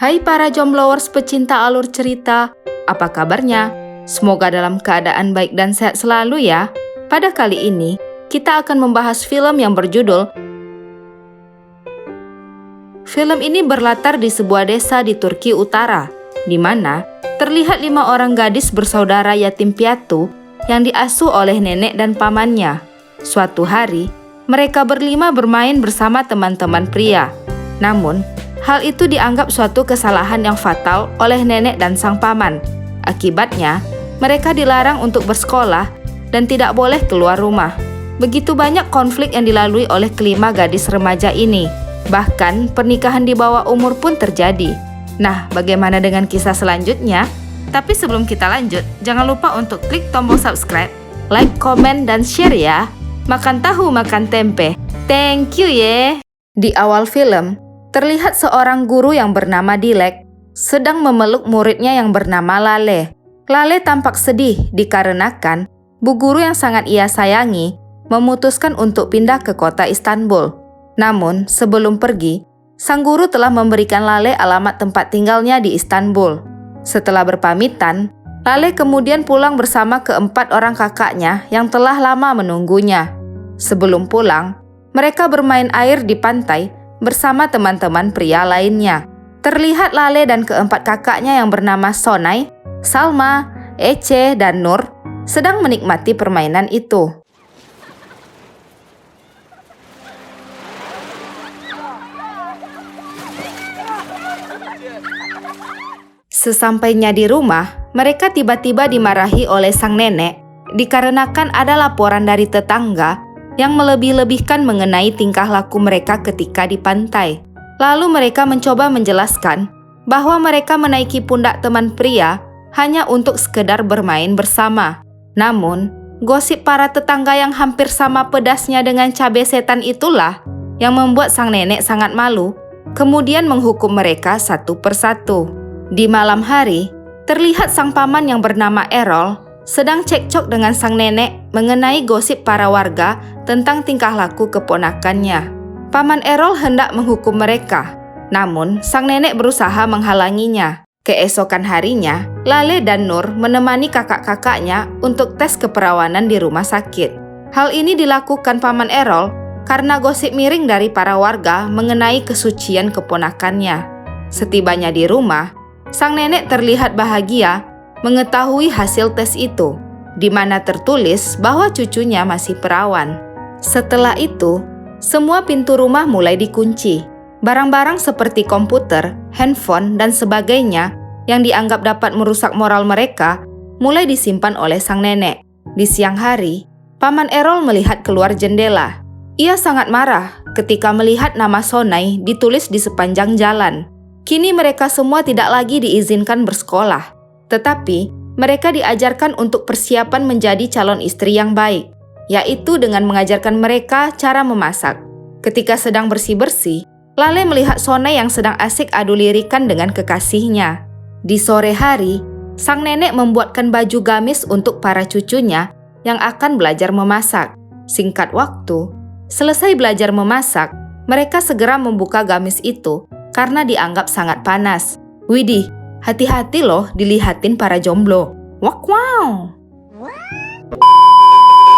Hai para jomblowers pecinta alur cerita, apa kabarnya? Semoga dalam keadaan baik dan sehat selalu ya. Pada kali ini, kita akan membahas film yang berjudul. Film ini berlatar di sebuah desa di Turki Utara, di mana terlihat 5 orang gadis bersaudara yatim piatu yang diasuh oleh nenek dan pamannya. Suatu hari, mereka berlima bermain bersama teman-teman pria. Namun, hal itu dianggap suatu kesalahan yang fatal oleh nenek dan sang paman. Akibatnya, mereka dilarang untuk bersekolah dan tidak boleh keluar rumah. Begitu banyak konflik yang dilalui oleh kelima gadis remaja ini. Bahkan, pernikahan di bawah umur pun terjadi. Nah, bagaimana dengan kisah selanjutnya? Tapi sebelum kita lanjut, jangan lupa untuk klik tombol subscribe, like, komen, dan share ya. Makan tahu, makan tempe. Thank you ya. Di awal film, terlihat seorang guru yang bernama Dilek sedang memeluk muridnya yang bernama Lale. Lale tampak sedih dikarenakan bu guru yang sangat ia sayangi memutuskan untuk pindah ke kota Istanbul. Namun, sebelum pergi, sang guru telah memberikan Lale alamat tempat tinggalnya di Istanbul. Setelah berpamitan, Lale kemudian pulang bersama keempat orang kakaknya yang telah lama menunggunya. Sebelum pulang, mereka bermain air di pantai bersama teman-teman pria lainnya. Terlihat Lale dan keempat kakaknya yang bernama Sonay, Salma, Ece, dan Nur sedang menikmati permainan itu. Sesampainya di rumah, mereka tiba-tiba dimarahi oleh sang nenek dikarenakan ada laporan dari tetangga yang melebih-lebihkan mengenai tingkah laku mereka ketika di pantai. Lalu mereka mencoba menjelaskan bahwa mereka menaiki pundak teman pria hanya untuk sekedar bermain bersama. Namun, gosip para tetangga yang hampir sama pedasnya dengan cabai setan itulah yang membuat sang nenek sangat malu, kemudian menghukum mereka satu persatu. Di malam hari, terlihat sang paman yang bernama Erol sedang cekcok dengan sang nenek mengenai gosip para warga tentang tingkah laku keponakannya. Paman Erol hendak menghukum mereka, namun sang nenek berusaha menghalanginya. Keesokan harinya, Lale dan Nur menemani kakak-kakaknya untuk tes keperawanan di rumah sakit. Hal ini dilakukan paman Erol karena gosip miring dari para warga mengenai kesucian keponakannya. Setibanya di rumah, sang nenek terlihat bahagia mengetahui hasil tes itu, di mana tertulis bahwa cucunya masih perawan. Setelah itu, semua pintu rumah mulai dikunci. Barang-barang seperti komputer, handphone, dan sebagainya yang dianggap dapat merusak moral mereka mulai disimpan oleh sang nenek. Di siang hari, paman Erol melihat keluar jendela. Ia sangat marah ketika melihat nama Sonay ditulis di sepanjang jalan. Kini mereka semua tidak lagi diizinkan bersekolah, tetapi mereka diajarkan untuk persiapan menjadi calon istri yang baik, yaitu dengan mengajarkan mereka cara memasak. Ketika sedang bersih-bersih, Lale melihat Sonay yang sedang asik adu lirikan dengan kekasihnya. Di sore hari, sang nenek membuatkan baju gamis untuk para cucunya yang akan belajar memasak. Singkat waktu, selesai belajar memasak, mereka segera membuka gamis itu karena dianggap sangat panas. Widih, hati-hati loh dilihatin para jomblo. Wow.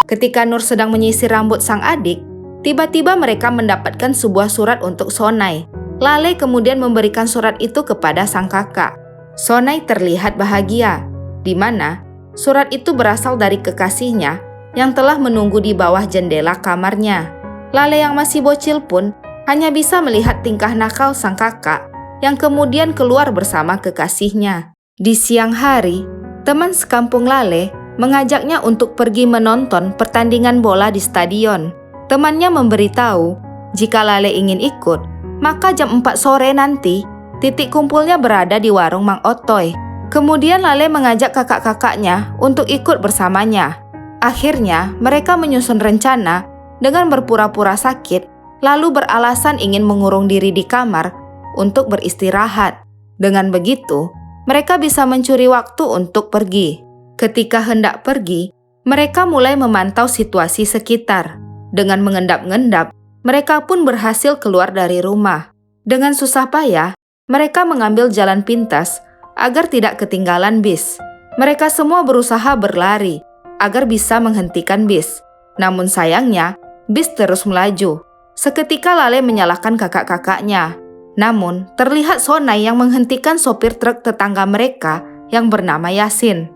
Ketika Nur sedang menyisir rambut sang adik, tiba-tiba mereka mendapatkan sebuah surat untuk Sonay. Lale kemudian memberikan surat itu kepada sang kakak. Sonay terlihat bahagia, di mana surat itu berasal dari kekasihnya yang telah menunggu di bawah jendela kamarnya. Lale yang masih bocil pun hanya bisa melihat tingkah nakal sang kakak yang kemudian keluar bersama kekasihnya. Di siang hari, teman sekampung Lale mengajaknya untuk pergi menonton pertandingan bola di stadion. Temannya memberitahu, jika Lale ingin ikut, maka jam 4 sore nanti, titik kumpulnya berada di warung Mang Otoy. Kemudian Lale mengajak kakak-kakaknya untuk ikut bersamanya. Akhirnya, mereka menyusun rencana dengan berpura-pura sakit, lalu beralasan ingin mengurung diri di kamar untuk beristirahat. Dengan begitu, mereka bisa mencuri waktu untuk pergi. Ketika hendak pergi, mereka mulai memantau situasi sekitar. Dengan mengendap-endap, mereka pun berhasil keluar dari rumah. Dengan susah payah, Mereka mengambil jalan pintas agar tidak ketinggalan bis. Mereka semua berusaha berlari agar bisa menghentikan bis. Namun sayangnya, bis terus melaju. Seketika Lale menyalahkan kakak-kakaknya. Namun, terlihat Sonai yang menghentikan sopir truk tetangga mereka yang bernama Yasin.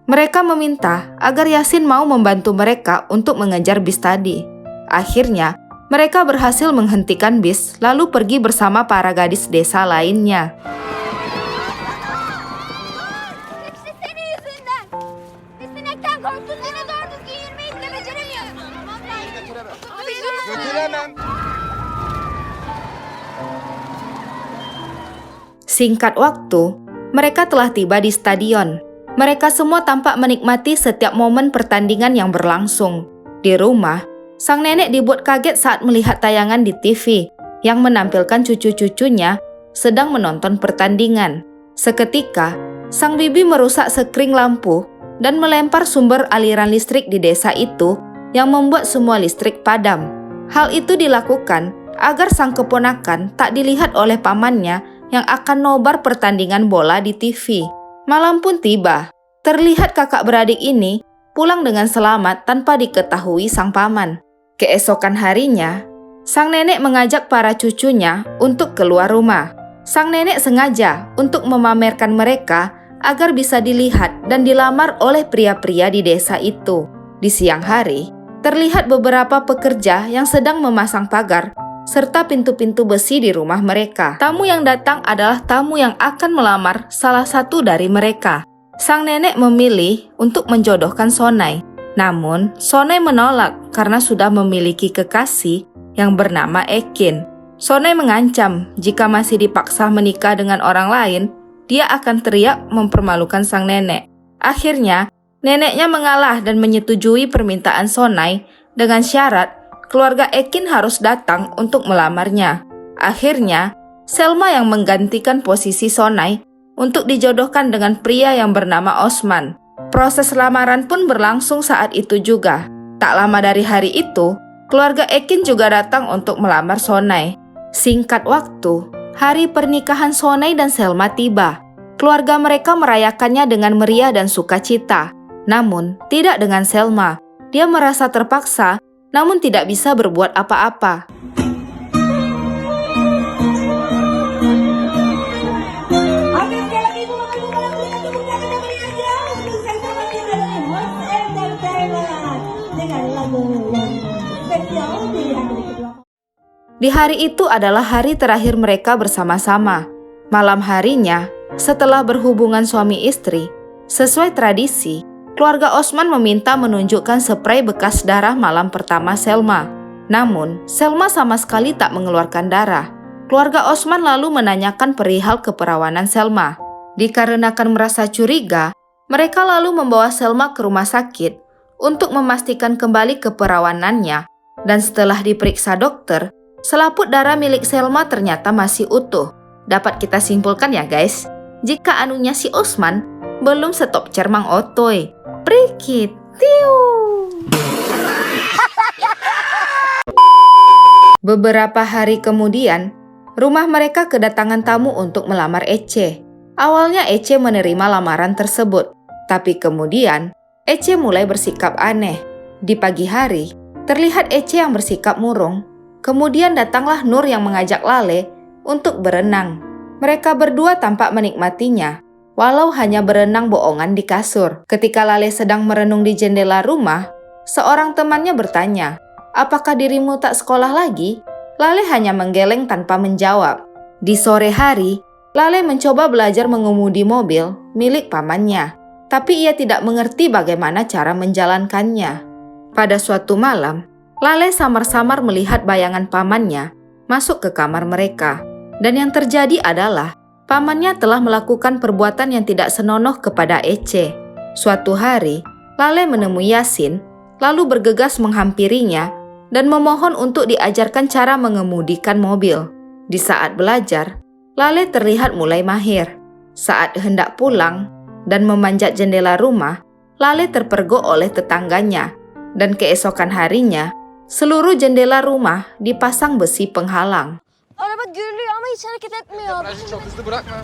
Mereka meminta agar Yasin mau membantu mereka untuk mengejar bis tadi. Akhirnya, mereka berhasil menghentikan bis lalu pergi bersama para gadis desa lainnya. Hepsi senin yüzünden. Biz sinekten korktuk yine doğru düzgün yürümeyi bile beceremiyoruz. Götüremem. Singkat waktu, mereka telah tiba di stadion. Mereka semua tampak menikmati setiap momen pertandingan yang berlangsung. Di rumah, sang nenek dibuat kaget saat melihat tayangan di TV yang menampilkan cucu-cucunya sedang menonton pertandingan. Seketika, sang bibi merusak sekring lampu dan melempar sumber aliran listrik di desa itu yang membuat semua listrik padam. Hal itu dilakukan agar sang keponakan tak dilihat oleh pamannya yang akan nobar pertandingan bola di TV. Malam pun tiba. Terlihat kakak beradik ini pulang dengan selamat tanpa diketahui sang paman. Keesokan harinya, sang nenek mengajak para cucunya untuk keluar rumah. Sang nenek sengaja untuk memamerkan mereka agar bisa dilihat dan dilamar oleh pria-pria di desa itu. Di siang hari, terlihat beberapa pekerja yang sedang memasang pagar serta pintu-pintu besi di rumah mereka. Tamu yang datang adalah tamu yang akan melamar salah satu dari mereka. Sang nenek memilih untuk menjodohkan Sonai. Namun, Sonai menolak karena sudah memiliki kekasih yang bernama Ekin. Sonai mengancam jika masih dipaksa menikah dengan orang lain, dia akan teriak mempermalukan sang nenek. Akhirnya, neneknya mengalah dan menyetujui permintaan Sonai dengan syarat keluarga Ekin harus datang untuk melamarnya. Akhirnya, Selma yang menggantikan posisi Sonai untuk dijodohkan dengan pria yang bernama Osman. Proses lamaran pun berlangsung saat itu juga. Tak lama dari hari itu, keluarga Ekin juga datang untuk melamar Sonai. Singkat waktu, hari pernikahan Sonai dan Selma tiba. Keluarga mereka merayakannya dengan meriah dan sukacita. Namun, tidak dengan Selma. Dia merasa terpaksa, namun tidak bisa berbuat apa-apa. Di hari itu adalah hari terakhir mereka bersama-sama. Malam harinya, setelah berhubungan suami istri, sesuai tradisi, keluarga Osman meminta menunjukkan spray bekas darah malam pertama Selma. Namun, Selma sama sekali tak mengeluarkan darah. Keluarga Osman lalu menanyakan perihal keperawanan Selma. Dikarenakan merasa curiga, mereka lalu membawa Selma ke rumah sakit untuk memastikan kembali keperawanannya. Dan setelah diperiksa dokter, selaput darah milik Selma ternyata masih utuh. Dapat kita simpulkan ya guys, jika anunya si Osman belum stop cermang otoy. Prikit, tiu. Beberapa hari kemudian, rumah mereka kedatangan tamu untuk melamar Ece. Awalnya Ece menerima lamaran tersebut, tapi kemudian Ece mulai bersikap aneh. Di pagi hari, terlihat Ece yang bersikap murung. Kemudian datanglah Nur yang mengajak Lale untuk berenang. Mereka berdua tampak menikmatinya, walau hanya berenang bohongan di kasur. Ketika Lale sedang merenung di jendela rumah, seorang temannya bertanya, "Apakah dirimu tak sekolah lagi?" Lale hanya menggeleng tanpa menjawab. Di sore hari, Lale mencoba belajar mengemudi mobil milik pamannya, tapi ia tidak mengerti bagaimana cara menjalankannya. Pada suatu malam, Lale samar-samar melihat bayangan pamannya masuk ke kamar mereka. Dan yang terjadi adalah pamannya telah melakukan perbuatan yang tidak senonoh kepada Ece. Suatu hari, Lale menemui Yasin, lalu bergegas menghampirinya dan memohon untuk diajarkan cara mengemudikan mobil. Di saat belajar, Lale terlihat mulai mahir. Saat hendak pulang dan memanjat jendela rumah, Lale terpergok oleh tetangganya. Dan keesokan harinya, seluruh jendela rumah dipasang besi penghalang. Araba gürlüyor ama hiç hareket etmiyor. Virajı çok hızlı bırakma.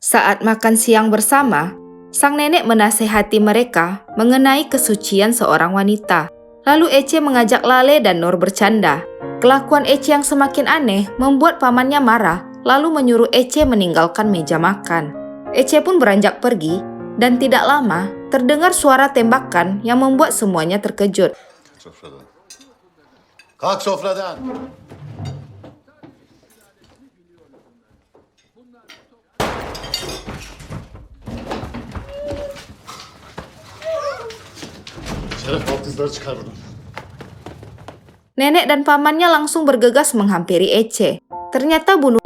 Saat makan siang bersama, sang nenek menasehati mereka mengenai kesucian seorang wanita. Lalu Ece mengajak Lale dan Nur bercanda. Kelakuan Ece yang semakin aneh membuat pamannya marah, lalu menyuruh Ece meninggalkan meja makan. Ece pun beranjak pergi, dan tidak lama terdengar suara tembakan yang membuat semuanya terkejut. Sofradan. Kalk sofradan. Şeref baldızları çıkar buradan. Nenek dan pamannya langsung bergegas menghampiri Ece. Ternyata bunuh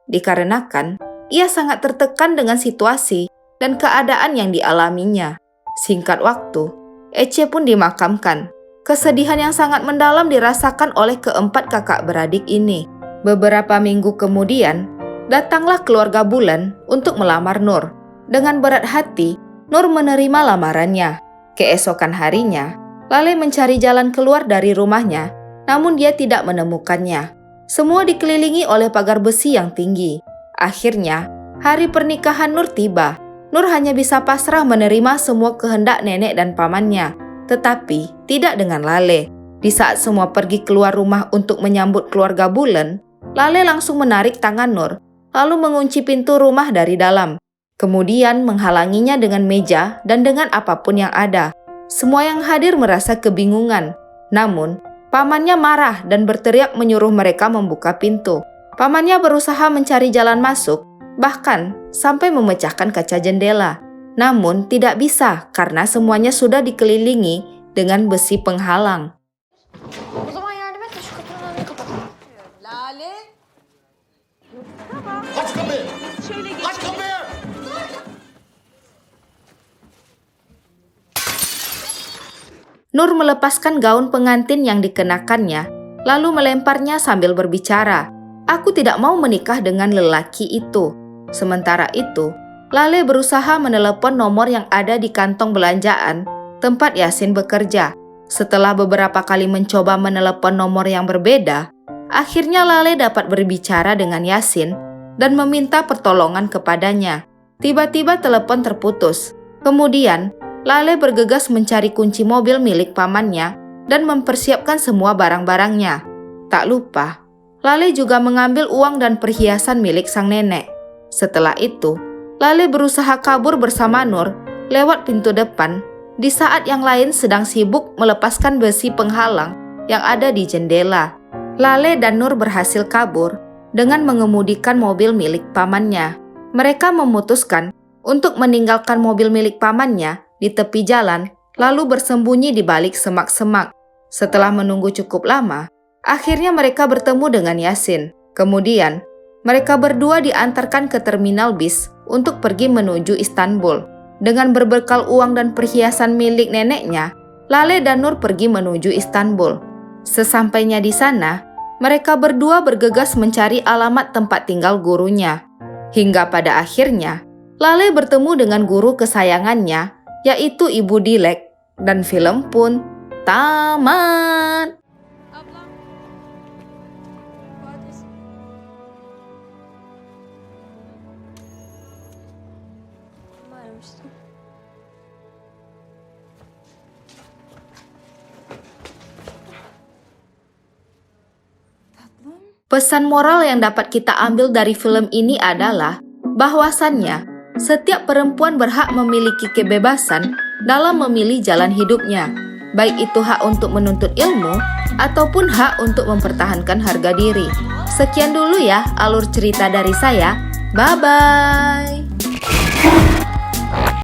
dikarenakan ia sangat tertekan dengan situasi dan keadaan yang dialaminya. Singkat waktu, Ece pun dimakamkan. Kesedihan yang sangat mendalam dirasakan oleh keempat kakak beradik ini. Beberapa minggu kemudian, datanglah keluarga Bulan untuk melamar Nur. Dengan berat hati, Nur menerima lamarannya. Keesokan harinya, Lale mencari jalan keluar dari rumahnya, namun dia tidak menemukannya. Semua dikelilingi oleh pagar besi yang tinggi. Akhirnya, hari pernikahan Nur tiba. Nur hanya bisa pasrah menerima semua kehendak nenek dan pamannya, tetapi tidak dengan Lale. Di saat semua pergi keluar rumah untuk menyambut keluarga Bulan, Lale langsung menarik tangan Nur, lalu mengunci pintu rumah dari dalam. Kemudian menghalanginya dengan meja dan dengan apapun yang ada. Semua yang hadir merasa kebingungan. Namun, pamannya marah dan berteriak menyuruh mereka membuka pintu. Pamannya berusaha mencari jalan masuk, bahkan sampai memecahkan kaca jendela. Namun tidak bisa karena semuanya sudah dikelilingi dengan besi penghalang. O zaman yardım et de şu kapının önünü kapatalım. Lale. Aç kapıyı. Aç kapıyı. Nur melepaskan gaun pengantin yang dikenakannya, lalu melemparnya sambil berbicara, "Aku tidak mau menikah dengan lelaki itu." Sementara itu, Lale berusaha menelepon nomor yang ada di kantong belanjaan tempat Yasin bekerja. Setelah beberapa kali mencoba menelepon nomor yang berbeda, akhirnya Lale dapat berbicara dengan Yasin dan meminta pertolongan kepadanya. Tiba-tiba telepon terputus. Kemudian, Lale bergegas mencari kunci mobil milik pamannya dan mempersiapkan semua barang-barangnya. Tak lupa, Lale juga mengambil uang dan perhiasan milik sang nenek. Setelah itu, Lale berusaha kabur bersama Nur lewat pintu depan di saat yang lain sedang sibuk melepaskan besi penghalang yang ada di jendela. Lale dan Nur berhasil kabur dengan mengemudikan mobil milik pamannya. Mereka memutuskan untuk meninggalkan mobil milik pamannya di tepi jalan, lalu bersembunyi di balik semak-semak. Setelah menunggu cukup lama, akhirnya mereka bertemu dengan Yasin. Kemudian, mereka berdua diantarkan ke terminal bis untuk pergi menuju Istanbul. Dengan berbekal uang dan perhiasan milik neneknya, Lale dan Nur pergi menuju Istanbul. Sesampainya di sana, mereka berdua bergegas mencari alamat tempat tinggal gurunya. Hingga pada akhirnya, Lale bertemu dengan guru kesayangannya, yaitu Ibu Dilek, dan film pun tamat. Ablam. Bu adresi. Kimi aramıştım? Pesan moral yang dapat kita ambil dari film ini adalah bahwasannya setiap perempuan berhak memiliki kebebasan dalam memilih jalan hidupnya, baik itu hak untuk menuntut ilmu ataupun hak untuk mempertahankan harga diri. Sekian dulu ya alur cerita dari saya. Bye-bye.